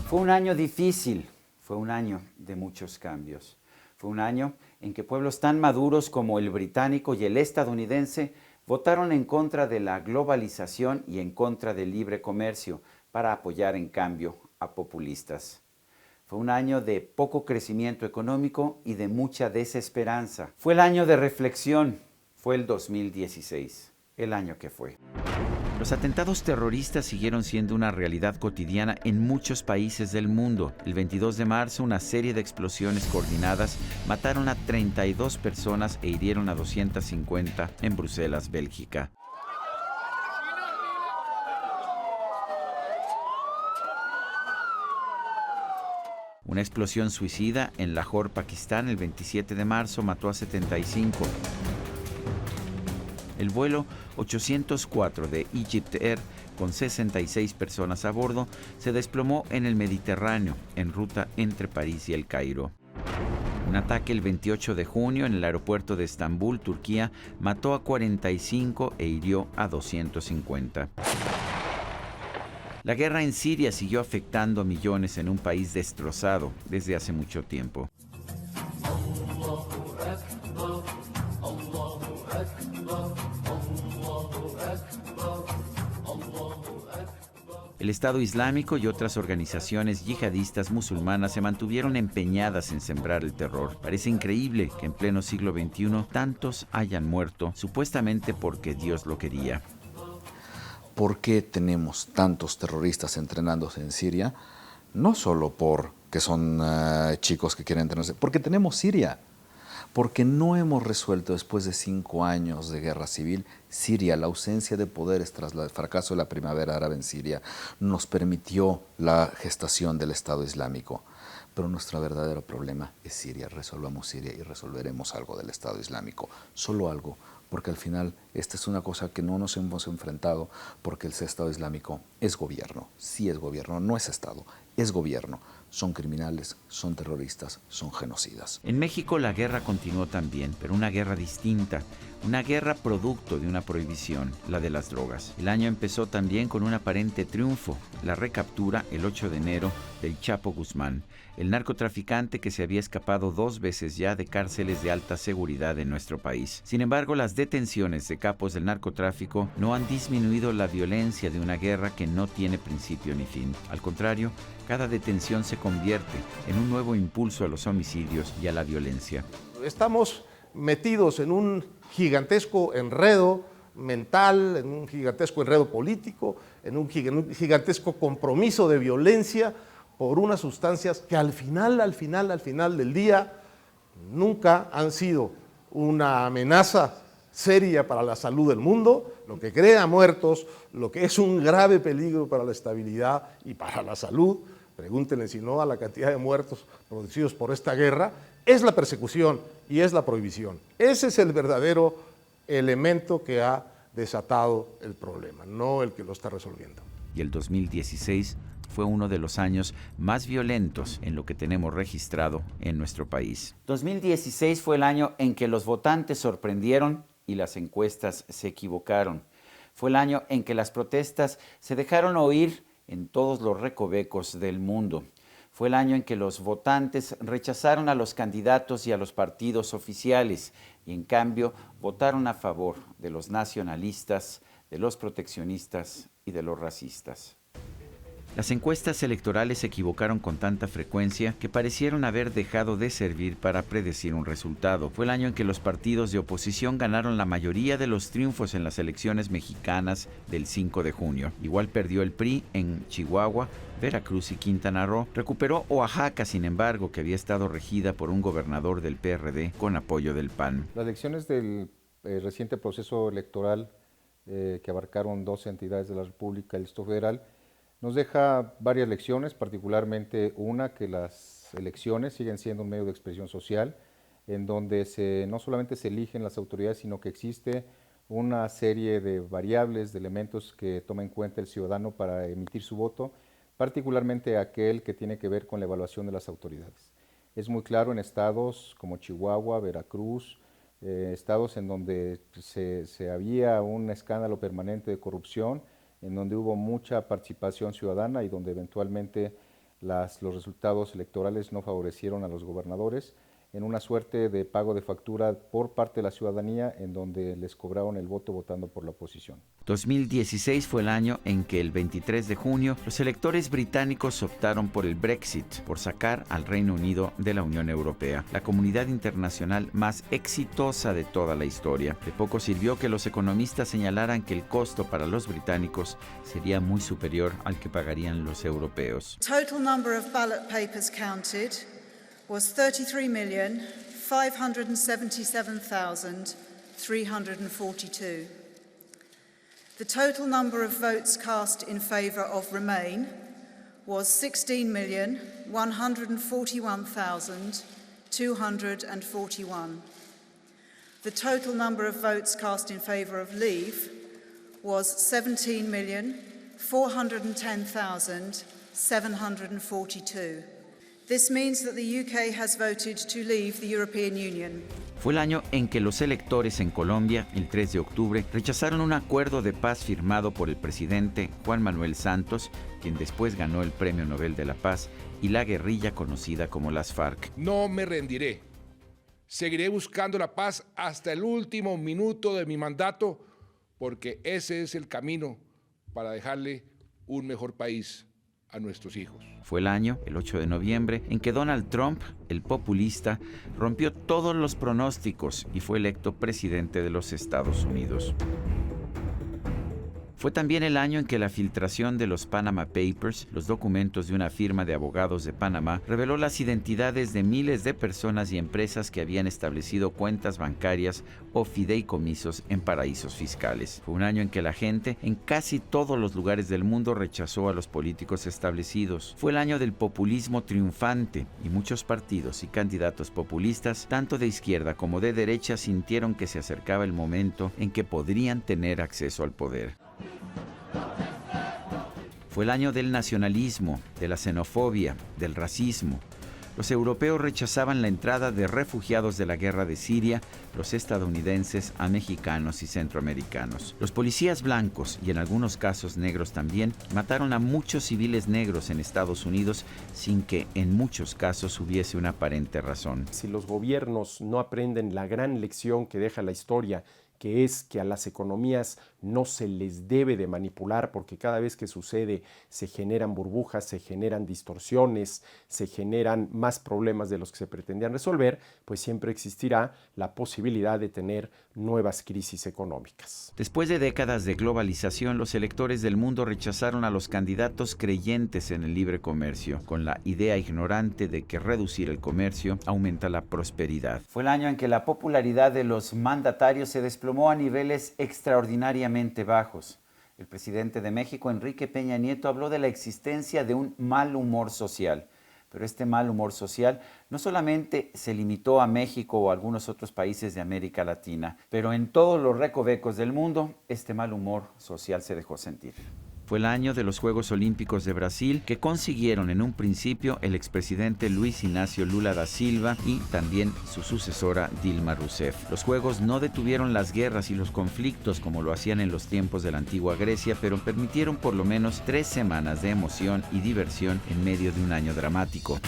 Fue un año difícil, fue un año de muchos cambios. Fue un año en que pueblos tan maduros como el británico y el estadounidense votaron en contra de la globalización y en contra del libre comercio para apoyar en cambio a populistas. Fue un año de poco crecimiento económico y de mucha desesperanza. Fue el año de reflexión, fue el 2016, el año que fue. Los atentados terroristas siguieron siendo una realidad cotidiana en muchos países del mundo. El 22 de marzo, una serie de explosiones coordinadas mataron a 32 personas e hirieron a 250 en Bruselas, Bélgica. Una explosión suicida en Lahore, Pakistán, el 27 de marzo mató a 75. El vuelo 804 de Egypt Air, con 66 personas a bordo, se desplomó en el Mediterráneo, en ruta entre París y El Cairo. Un ataque el 28 de junio en el aeropuerto de Estambul, Turquía, mató a 45 e hirió a 250. La guerra en Siria siguió afectando a millones en un país destrozado desde hace mucho tiempo. El Estado Islámico y otras organizaciones yihadistas musulmanas se mantuvieron empeñadas en sembrar el terror. Parece increíble que en pleno siglo XXI tantos hayan muerto, supuestamente porque Dios lo quería. ¿Por qué tenemos tantos terroristas entrenándose en Siria? No solo porque son chicos que quieren entrenarse, porque tenemos Siria. Porque no hemos resuelto, después de 5 años de guerra civil, Siria. La ausencia de poderes tras el fracaso de la primavera árabe en Siria nos permitió la gestación del Estado Islámico. Pero nuestro verdadero problema es Siria. Resolvamos Siria y resolveremos algo del Estado Islámico. Solo algo, porque al final esta es una cosa que no nos hemos enfrentado, porque el Estado Islámico es gobierno. Sí es gobierno, no es Estado, es gobierno. Son criminales, son terroristas, son genocidas. En México la guerra continuó también, pero una guerra distinta. Una guerra producto de una prohibición, la de las drogas. El año empezó también con un aparente triunfo, la recaptura el 8 de enero del Chapo Guzmán, el narcotraficante que se había escapado 2 veces ya de cárceles de alta seguridad en nuestro país. Sin embargo, las detenciones de capos del narcotráfico no han disminuido la violencia de una guerra que no tiene principio ni fin. Al contrario, cada detención se convierte en un nuevo impulso a los homicidios y a la violencia. Estamos metidos en un gigantesco enredo mental, en un gigantesco enredo político, en un gigantesco compromiso de violencia por unas sustancias que al final del día nunca han sido una amenaza seria para la salud del mundo, lo que crea muertos, lo que es un grave peligro para la estabilidad y para la salud. Pregúntenle si no a la cantidad de muertos producidos por esta guerra, es la persecución y es la prohibición. Ese es el verdadero elemento que ha desatado el problema, no el que lo está resolviendo. Y el 2016 fue uno de los años más violentos en lo que tenemos registrado en nuestro país. 2016 fue el año en que los votantes sorprendieron y las encuestas se equivocaron. Fue el año en que las protestas se dejaron oír en todos los recovecos del mundo. Fue el año en que los votantes rechazaron a los candidatos y a los partidos oficiales y en cambio votaron a favor de los nacionalistas, de los proteccionistas y de los racistas. Las encuestas electorales se equivocaron con tanta frecuencia que parecieron haber dejado de servir para predecir un resultado. Fue el año en que los partidos de oposición ganaron la mayoría de los triunfos en las elecciones mexicanas del 5 de junio. Igual perdió el PRI en Chihuahua, Veracruz y Quintana Roo. Recuperó Oaxaca, sin embargo, que había estado regida por un gobernador del PRD con apoyo del PAN. Las elecciones del reciente proceso electoral que abarcaron 12 entidades de la República y el Distrito Federal nos deja varias lecciones, particularmente una, que las elecciones siguen siendo un medio de expresión social, en donde no solamente se eligen las autoridades, sino que existe una serie de variables, de elementos que toma en cuenta el ciudadano para emitir su voto, particularmente aquel que tiene que ver con la evaluación de las autoridades. Es muy claro en estados como Chihuahua, Veracruz, estados en donde se había un escándalo permanente de corrupción, en donde hubo mucha participación ciudadana y donde eventualmente los resultados electorales no favorecieron a los gobernadores en una suerte de pago de factura por parte de la ciudadanía en donde les cobraron el voto votando por la oposición. 2016 fue el año en que el 23 de junio los electores británicos optaron por el Brexit, por sacar al Reino Unido de la Unión Europea, la comunidad internacional más exitosa de toda la historia. De poco sirvió que los economistas señalaran que el costo para los británicos sería muy superior al que pagarían los europeos. Total number of ballot papers counted was 33,577,342. The total number of votes cast in favour of Remain was 16,141,241. The total number of votes cast in favour of Leave was 17,410,742. This means that the UK has voted to leave the European Union. Fue el año en que los electores en Colombia, el 3 de octubre, rechazaron un acuerdo de paz firmado por el presidente Juan Manuel Santos, quien después ganó el Premio Nobel de la Paz, y la guerrilla conocida como las FARC. No me rendiré. Seguiré buscando la paz hasta el último minuto de mi mandato, porque ese es el camino para dejarle un mejor país a nuestros hijos. Fue el año, el 8 de noviembre, en que Donald Trump, el populista, rompió todos los pronósticos y fue electo presidente de los Estados Unidos. Fue también el año en que la filtración de los Panama Papers, los documentos de una firma de abogados de Panamá, reveló las identidades de miles de personas y empresas que habían establecido cuentas bancarias o fideicomisos en paraísos fiscales. Fue un año en que la gente en casi todos los lugares del mundo rechazó a los políticos establecidos. Fue el año del populismo triunfante y muchos partidos y candidatos populistas, tanto de izquierda como de derecha, sintieron que se acercaba el momento en que podrían tener acceso al poder. Fue el año del nacionalismo, de la xenofobia, del racismo. Los europeos rechazaban la entrada de refugiados de la guerra de Siria, los estadounidenses a mexicanos y centroamericanos. Los policías blancos, y en algunos casos negros también, mataron a muchos civiles negros en Estados Unidos sin que en muchos casos hubiese una aparente razón. Si los gobiernos no aprenden la gran lección que deja la historia, que es que a las economías no se les debe de manipular, porque cada vez que sucede se generan burbujas, se generan distorsiones, se generan más problemas de los que se pretendían resolver, pues siempre existirá la posibilidad de tener nuevas crisis económicas. Después de décadas de globalización, los electores del mundo rechazaron a los candidatos creyentes en el libre comercio, con la idea ignorante de que reducir el comercio aumenta la prosperidad. Fue el año en que la popularidad de los mandatarios se desplomó a niveles extraordinariamente bajos. El presidente de México, Enrique Peña Nieto, habló de la existencia de un mal humor social. Pero este mal humor social no solamente se limitó a México o a algunos otros países de América Latina, pero en todos los recovecos del mundo, este mal humor social se dejó sentir. Fue el año de los Juegos Olímpicos de Brasil, que consiguieron en un principio el expresidente Luis Ignacio Lula da Silva y también su sucesora Dilma Rousseff. Los Juegos no detuvieron las guerras y los conflictos como lo hacían en los tiempos de la antigua Grecia, pero permitieron por lo menos 3 semanas de emoción y diversión en medio de un año dramático.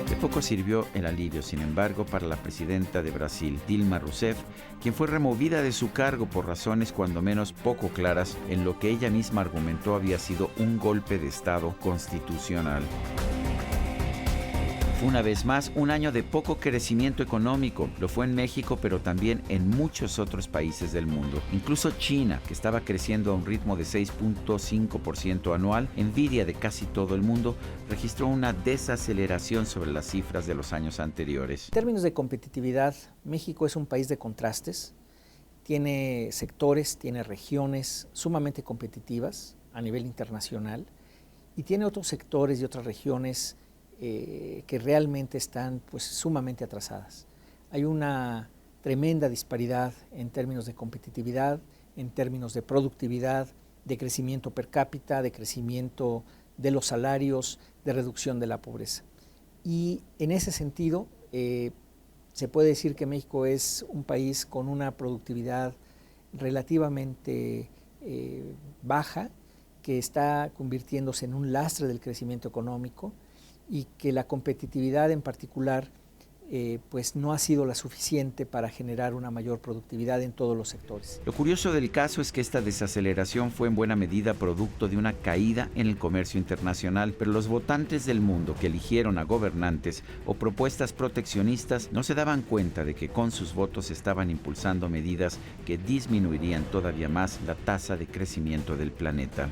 De poco sirvió el alivio, sin embargo, para la presidenta de Brasil, Dilma Rousseff, quien fue removida de su cargo por razones cuando menos poco claras en lo que ella misma argumentó había sido un golpe de Estado constitucional. Fue una vez más un año de poco crecimiento económico. Lo fue en México, pero también en muchos otros países del mundo. Incluso China, que estaba creciendo a un ritmo de 6.5% anual, envidia de casi todo el mundo, registró una desaceleración sobre las cifras de los años anteriores. En términos de competitividad, México es un país de contrastes. Tiene sectores, tiene regiones sumamente competitivas a nivel internacional y tiene otros sectores y otras regiones que realmente están pues, sumamente atrasadas. Hay una tremenda disparidad en términos de competitividad, en términos de productividad, de crecimiento per cápita, de crecimiento de los salarios, de reducción de la pobreza. Y en ese sentido, se puede decir que México es un país con una productividad relativamente baja que está convirtiéndose en un lastre del crecimiento económico y que la competitividad en particular pues no ha sido la suficiente para generar una mayor productividad en todos los sectores. Lo curioso del caso es que esta desaceleración fue en buena medida producto de una caída en el comercio internacional, pero los votantes del mundo que eligieron a gobernantes o propuestas proteccionistas no se daban cuenta de que con sus votos estaban impulsando medidas que disminuirían todavía más la tasa de crecimiento del planeta.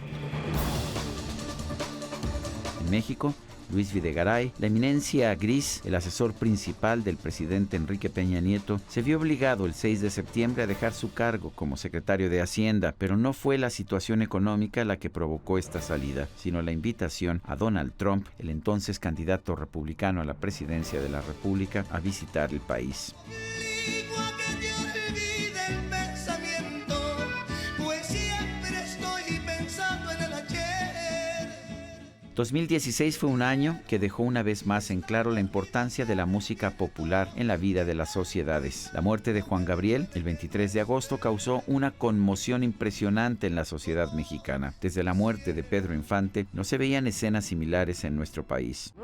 En México, Luis Videgaray, la eminencia gris, el asesor principal del presidente Enrique Peña Nieto, se vio obligado el 6 de septiembre a dejar su cargo como secretario de Hacienda, pero no fue la situación económica la que provocó esta salida, sino la invitación a Donald Trump, el entonces candidato republicano a la presidencia de la República, a visitar el país. 2016 fue un año que dejó una vez más en claro la importancia de la música popular en la vida de las sociedades. La muerte de Juan Gabriel, el 23 de agosto, causó una conmoción impresionante en la sociedad mexicana. Desde la muerte de Pedro Infante, no se veían escenas similares en nuestro país.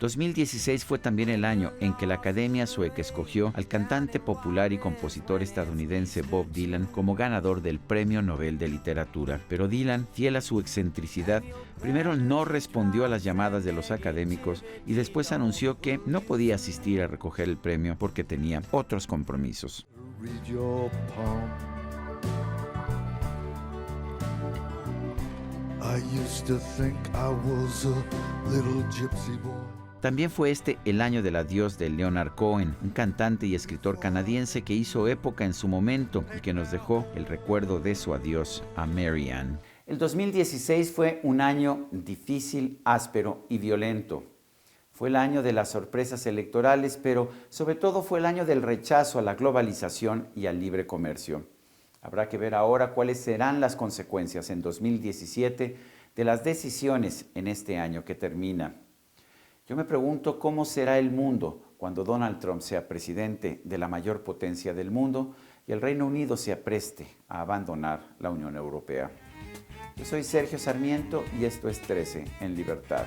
2016 fue también el año en que la Academia Sueca escogió al cantante popular y compositor estadounidense Bob Dylan como ganador del Premio Nobel de Literatura. Pero Dylan, fiel a su excentricidad, primero no respondió a las llamadas de los académicos y después anunció que no podía asistir a recoger el premio porque tenía otros compromisos. También fue este el año del adiós de Leonard Cohen, un cantante y escritor canadiense que hizo época en su momento y que nos dejó el recuerdo de su adiós a Mary Ann. El 2016 fue un año difícil, áspero y violento. Fue el año de las sorpresas electorales, pero sobre todo fue el año del rechazo a la globalización y al libre comercio. Habrá que ver ahora cuáles serán las consecuencias en 2017 de las decisiones en este año que termina. Yo me pregunto cómo será el mundo cuando Donald Trump sea presidente de la mayor potencia del mundo y el Reino Unido se apreste a abandonar la Unión Europea. Yo soy Sergio Sarmiento y esto es 13 en Libertad.